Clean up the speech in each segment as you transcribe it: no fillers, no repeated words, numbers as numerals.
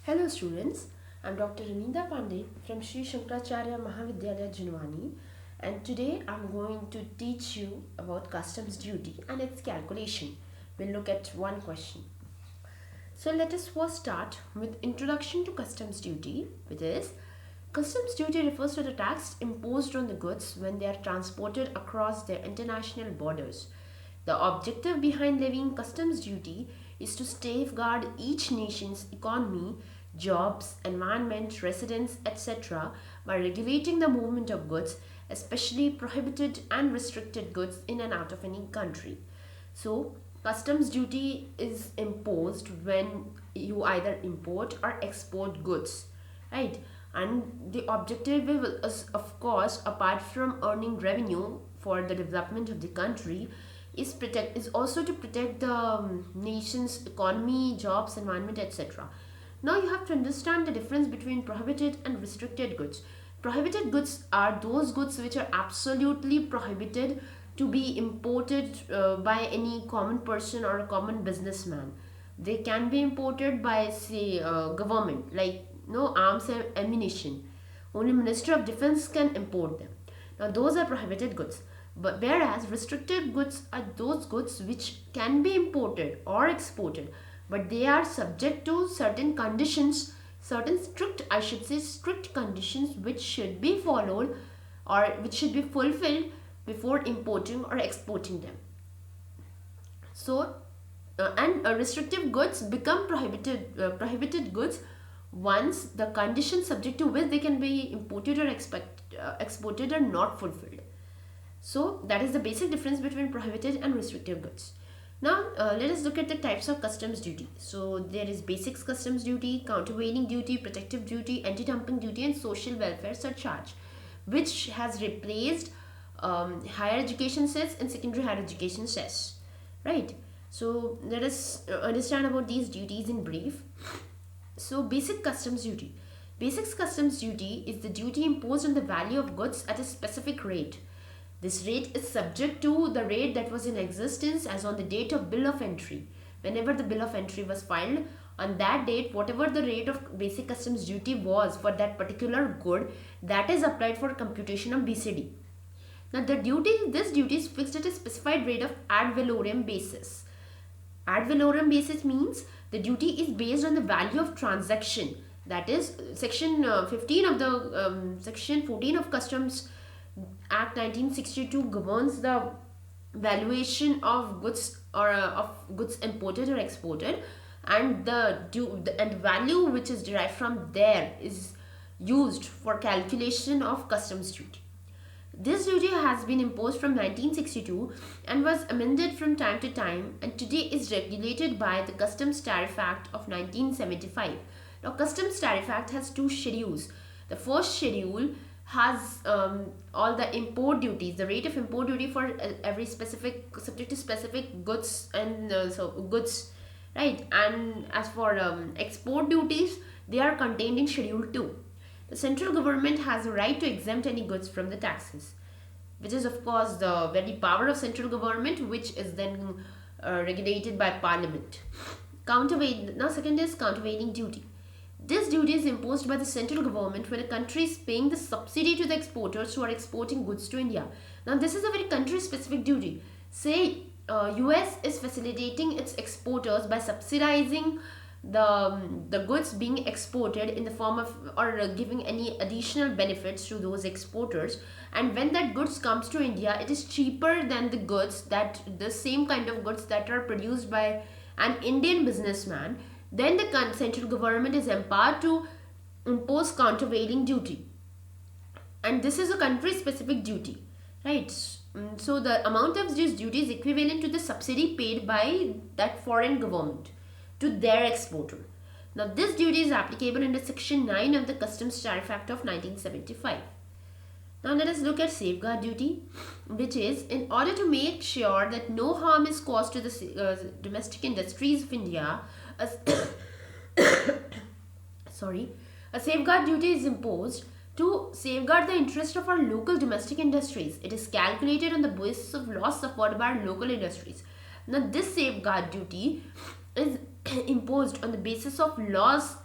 Hello students, I'm Dr. Anita Pandey from Sri Shankaracharya Mahavidyalaya Jinwani, and today I'm going to teach you about customs duty and its calculation. We'll look at one question. So let us first start with introduction to customs duty, which is customs duty refers to the tax imposed on the goods when they are transported across their international borders. The objective behind levying customs duty is to safeguard each nation's economy, jobs, environment, residents, etc. by regulating the movement of goods, especially prohibited and restricted goods in and out of any country. So, customs duty is imposed when you either import or export goods, right? And the objective is, of course, apart from earning revenue for the development of the country, is also to protect the nation's economy, jobs, environment, etc. Now you have to understand the difference between prohibited and restricted goods. Prohibited goods are those goods which are absolutely prohibited to be imported by any common person or a common businessman. They can be imported by, say, government, like no arms and ammunition. Only Minister of Defense can import them. Now those are prohibited goods. But whereas restricted goods are those goods which can be imported or exported, but they are subject to certain conditions, certain strict, I should say, strict conditions which should be followed or which should be fulfilled before importing or exporting them. So, restrictive goods become prohibited goods once the conditions subject to which they can be imported or exported are not fulfilled. So that is the basic difference between prohibited and restrictive goods. Now let us look at the types of customs duty. So there is basic customs duty, countervailing duty, protective duty, anti-dumping duty, and social welfare surcharge, which has replaced higher education cess and secondary higher education cess. Right. So let us understand about these duties in brief. So basic customs duty. Basic customs duty is the duty imposed on the value of goods at a specific rate. This rate is subject to the rate that was in existence as on the date of bill of entry. Whenever the bill of entry was filed, on that date, whatever the rate of basic customs duty was for that particular good, that is applied for computation of BCD. Now this duty is fixed at a specified rate of ad valorem basis. Ad valorem basis means the duty is based on the value of transaction. That is section 15 of the section 14 of Customs Act 1962 governs the valuation of goods or of goods imported or exported, and the value which is derived from there is used for calculation of customs duty. This duty has been imposed from 1962 and was amended from time to time, and today is regulated by the Customs Tariff Act of 1975. Now, Customs Tariff Act has two schedules. The first schedule has all the import duties, the rate of import duty for every specific subject to specific goods and goods, right? And as for export duties, they are contained in Schedule 2. The central government has a right to exempt any goods from the taxes, which is of course the very power of central government, which is then regulated by Parliament. Now second is countervailing duty. This duty is imposed by the central government when a country is paying the subsidy to the exporters who are exporting goods to India. Now, this is a very country-specific duty. Say, US is facilitating its exporters by subsidizing the goods being exported in the form of or giving any additional benefits to those exporters. And when that goods comes to India, it is cheaper than the same kind of goods that are produced by an Indian businessman. Then the central government is empowered to impose countervailing duty, and this is a country specific duty, right? So the amount of this duty is equivalent to the subsidy paid by that foreign government to their exporter. Now this duty is applicable under section 9 of the Customs Tariff Act of 1975. Now let us look at safeguard duty, which is in order to make sure that no harm is caused to the domestic industries of India, a, a safeguard duty is imposed to safeguard the interest of our local domestic industries. It is calculated on the basis of loss suffered by our local industries. Now this safeguard duty is imposed on the basis of loss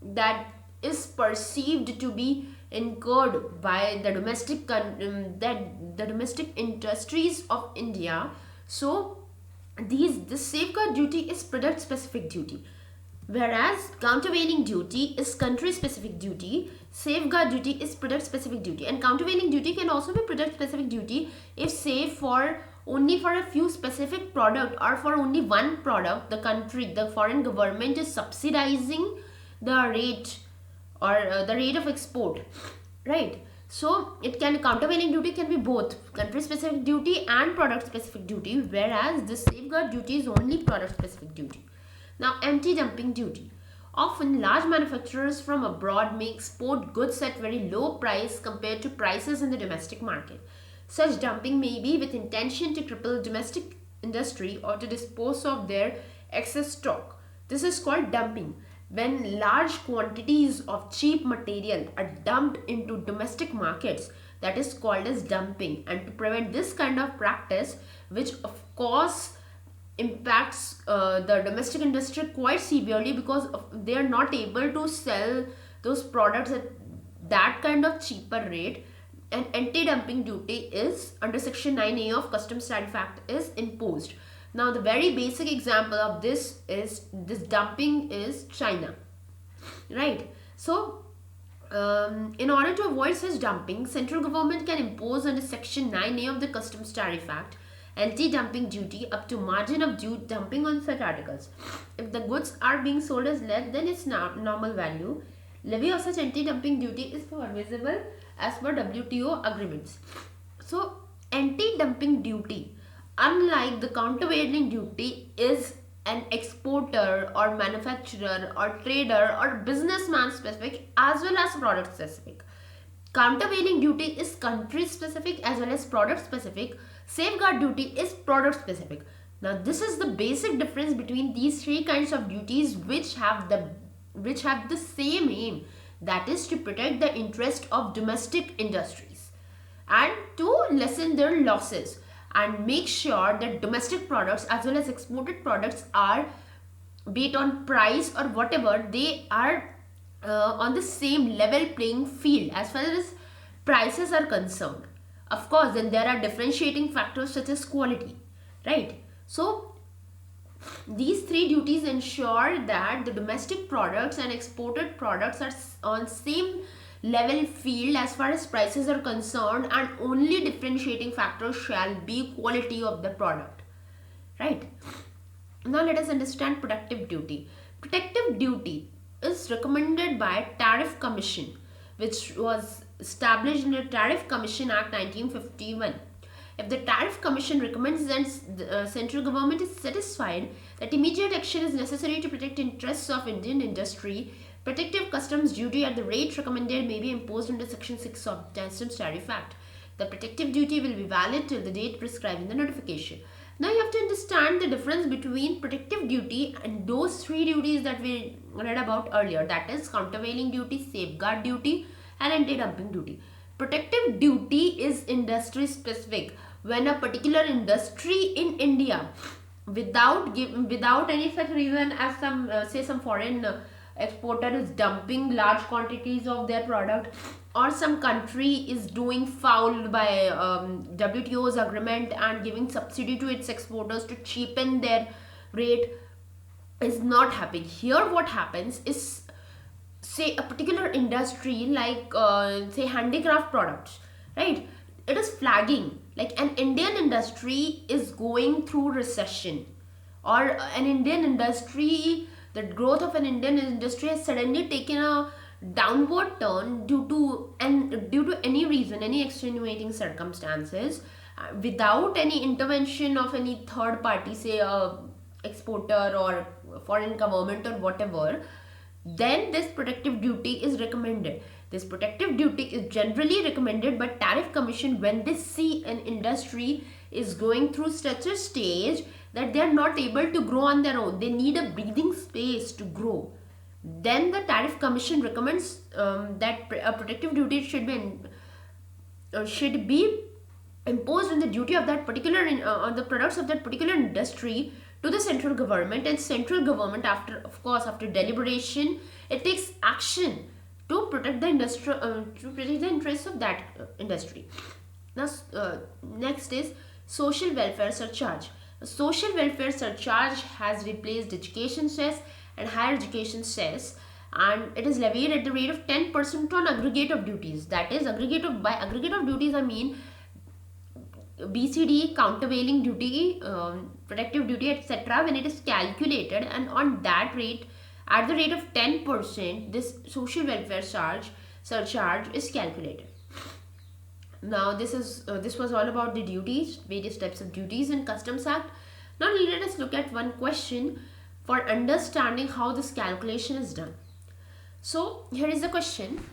that is perceived to be incurred by the that the domestic industries of India. So this safeguard duty is product specific duty, whereas countervailing duty is country specific duty. Safeguard duty is product specific duty, and countervailing duty can also be product specific duty if, say, for only for a few specific product or for only one product, the foreign government is subsidizing the rate or the rate of export, right? So it can, countervailing duty can be both country specific duty and product specific duty, whereas the safeguard duty is only product specific duty. Now, anti-dumping duty. Often large manufacturers from abroad may export goods at very low price compared to prices in the domestic market. Such dumping may be with intention to cripple domestic industry or to dispose of their excess stock. This is called dumping. When large quantities of cheap material are dumped into domestic markets, that is called as dumping. And to prevent this kind of practice, which of course impacts the domestic industry quite severely, because they are not able to sell those products at that kind of cheaper rate, an anti-dumping duty is under section 9A of Customs Tariff Act is imposed. Now the very basic example of this dumping is China, right? So in order to avoid such dumping, central government can impose under section 9A of the Customs Tariff Act anti-dumping duty up to margin of dumping on such articles. If the goods are being sold as less than its normal value, levy of such anti-dumping duty is permissible as per WTO agreements. So anti-dumping duty, unlike the countervailing duty, is an exporter or manufacturer or trader or businessman specific as well as product specific. Countervailing duty is country specific as well as product specific. Safeguard duty is product specific. Now this is the basic difference between these three kinds of duties, which have the same aim, that is to protect the interest of domestic industries and to lessen their losses and make sure that domestic products as well as exported products are, be it on price or whatever, they are on the same level playing field as far as prices are concerned. Of course, then there are differentiating factors such as quality, right? So these three duties ensure that the domestic products and exported products are on same level field as far as prices are concerned, and only differentiating factor shall be quality of the product, right? Now let us understand protective duty. Protective duty is recommended by Tariff Commission, which was established in the Tariff Commission Act 1951. If the Tariff Commission recommends that the central government is satisfied that immediate action is necessary to protect interests of Indian industry, protective customs duty at the rate recommended may be imposed under Section 6 of the Customs Tariff Act. The protective duty will be valid till the date prescribed in the notification. Now you have to understand the difference between protective duty and those three duties that we read about earlier, that is countervailing duty, safeguard duty and anti-dumping duty. Protective duty is industry specific. When a particular industry in India, without any such reason as some foreign exporter is dumping large quantities of their product, or some country is doing foul by WTO's agreement and giving subsidy to its exporters to cheapen their rate, is not happening. Here what happens is, say a particular industry like say handicraft products, right? It is flagging like an Indian industry is going through recession, or an Indian industry, the growth of an Indian industry has suddenly taken a downward turn due to any reason, any extenuating circumstances, without any intervention of any third party, say a exporter or foreign government or whatever, then this protective duty is recommended. This protective duty is generally recommended by Tariff Commission when they see an industry is going through such a stage that they are not able to grow on their own. They need a breathing space to grow. Then the Tariff Commission recommends that a protective duty should be imposed on the duty of that particular on the products of that particular industry to the central government, and central government, after deliberation, it takes action to protect the industry, to protect the interests of that industry. Now, next is social welfare surcharge. Social welfare surcharge has replaced education cess and higher education cess, and it is levied at the rate of 10% on aggregate of duties. That is, by aggregate of duties, I mean BCD, countervailing duty, protective duty, etc. When it is calculated, and on that rate, at the rate of 10%, this social welfare surcharge is calculated. Now this was all about the duties, various types of duties in Customs Act. Now let us look at one question for understanding how this calculation is done. So here is the question.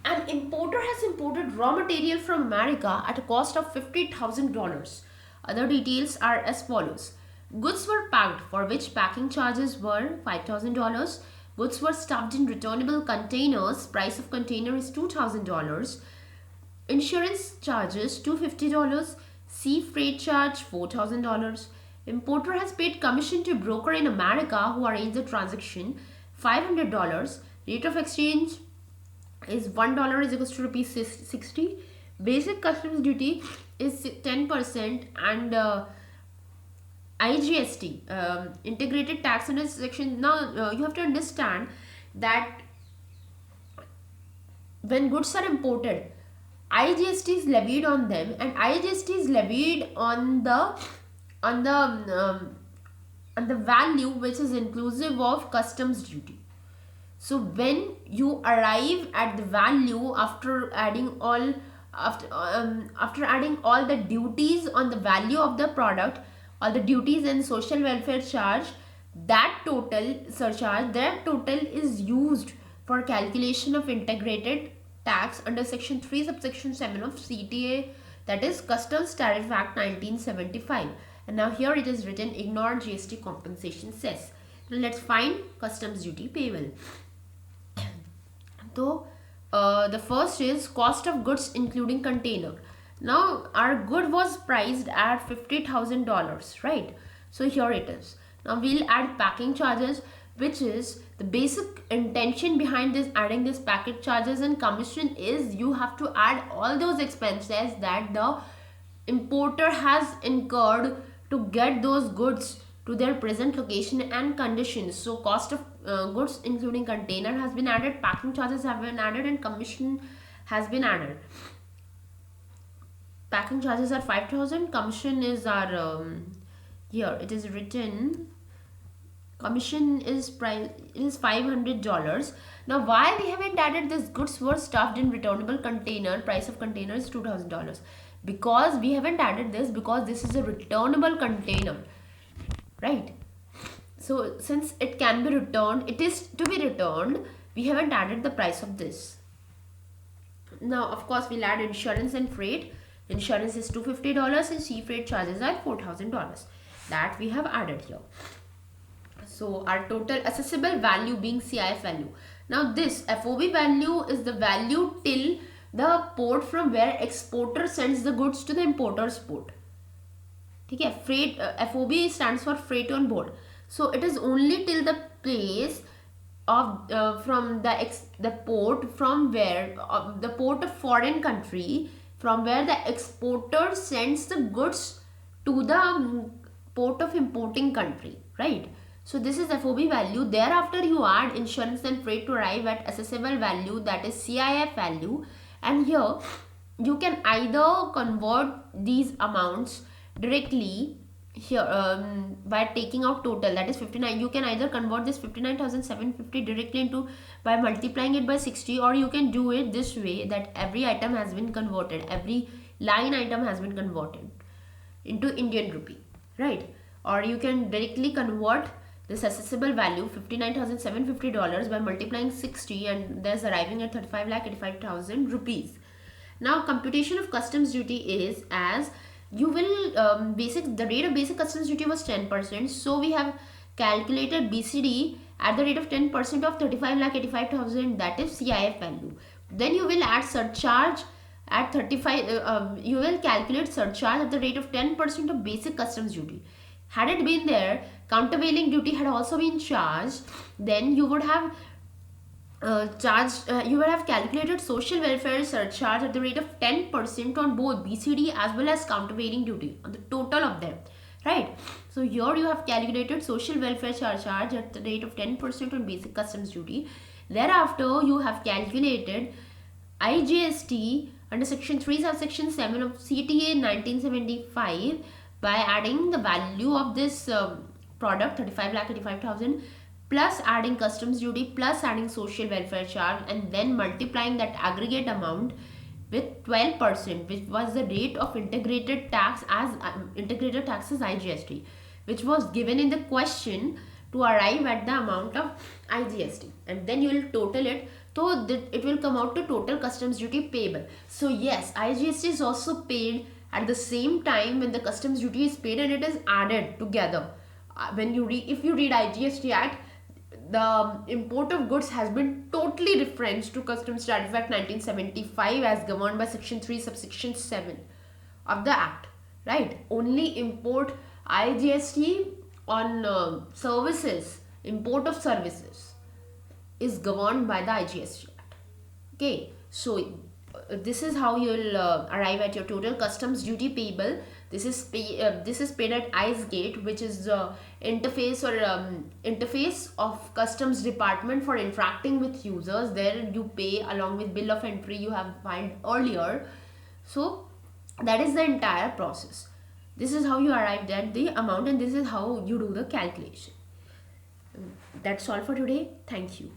An importer has imported raw material from America at a cost of $50,000. Other details are as follows. Goods were packed, for which packing charges were $5,000. Goods were stuffed in returnable containers. Price of container is $2,000. Insurance charges $250. Sea freight charge $4,000. Importer has paid commission to broker in America who arranged the transaction $500. Rate of exchange is $1 is equals to rupees 60. Basic customs duty is 10%, and IGST, integrated tax under section. Now you have to understand that when goods are imported, IGST is levied on them, and IGST is levied on the value which is inclusive of customs duty. So when you arrive at the value after adding all the duties on the value of the product, all the duties and social welfare charge, that total is used for calculation of integrated tax under section 3 subsection 7 of CTA, that is Customs Tariff Act 1975. And now here it is written, ignore GST compensation cess. Now let's find customs duty payable. So the first is cost of goods including container. Now our good was priced at $50,000, right? So here it is. Now we'll add packing charges, which is the basic intention behind this adding this package charges and commission is you have to add all those expenses that the importer has incurred to get those goods to their present location and conditions. So cost of goods including container has been added, packing charges have been added, and commission has been added. Packing charges are 5,000, commission is our here it is written, commission is $500. Now why we haven't added this goods were stuffed in returnable container, price of container is $2,000, because we haven't added this because this is a returnable container, right? So since it can be returned, it is to be returned, we haven't added the price of this. Now of course we'll add insurance and freight. Insurance is $250 and sea freight charges are $4,000, that we have added here. So our total assessable value being CIF value. Now this FOB value is the value till the port from where exporter sends the goods to the importer's port. Okay, freight FOB stands for freight on board. So it is only till the place of from the port from where the port of foreign country from where the exporter sends the goods to the port of importing country, right? So this is FOB value. Thereafter you add insurance and freight to arrive at assessable value, that is CIF value. And here you can either convert these amounts directly here by taking out total, that is 59. You can either convert this 59,750 directly into by multiplying it by 60, or you can do it this way, that every item has been converted, every line item has been converted into Indian rupee, right? Or you can directly convert this assessable value $59,750 by multiplying 60 and thus arriving at 35,85,000 rupees. Now computation of customs duty is as you will the rate of basic customs duty was 10%, so we have calculated BCD at the rate of 10% of 35,85,000, that is CIF value. Then you will add surcharge at 35, you will calculate surcharge at the rate of 10% of basic customs duty. Had it been there, countervailing duty had also been charged, then you would have you would have calculated social welfare surcharge at the rate of 10% on both BCD as well as countervailing duty on the total of them, right? So here you have calculated social welfare surcharge at the rate of 10% on basic customs duty. Thereafter, you have calculated IGST under section 3 subsection 7 of CTA 1975 by adding the value of this product 35,85,000 plus adding customs duty plus adding social welfare charge, and then multiplying that aggregate amount with 12%, which was the rate of integrated tax as IGST, which was given in the question to arrive at the amount of IGST, and then you will total it, so that it will come out to total customs duty payable. So yes, IGST is also paid at the same time when the customs duty is paid, and it is added together. When you read, if you read IGST Act, the import of goods has been totally referenced to Customs Tariff Act 1975 as governed by section 3 subsection 7 of the act, right? Only import IGST on services, import of services is governed by the IGST Act. Okay, so this is how you will arrive at your total customs duty payable. This is paid at ICE gate, which is the interface of customs department for interacting with users. There you pay along with bill of entry you have filed earlier. So that is the entire process. This is how you arrived at the amount, and this is how you do the calculation. That's all for today. Thank you.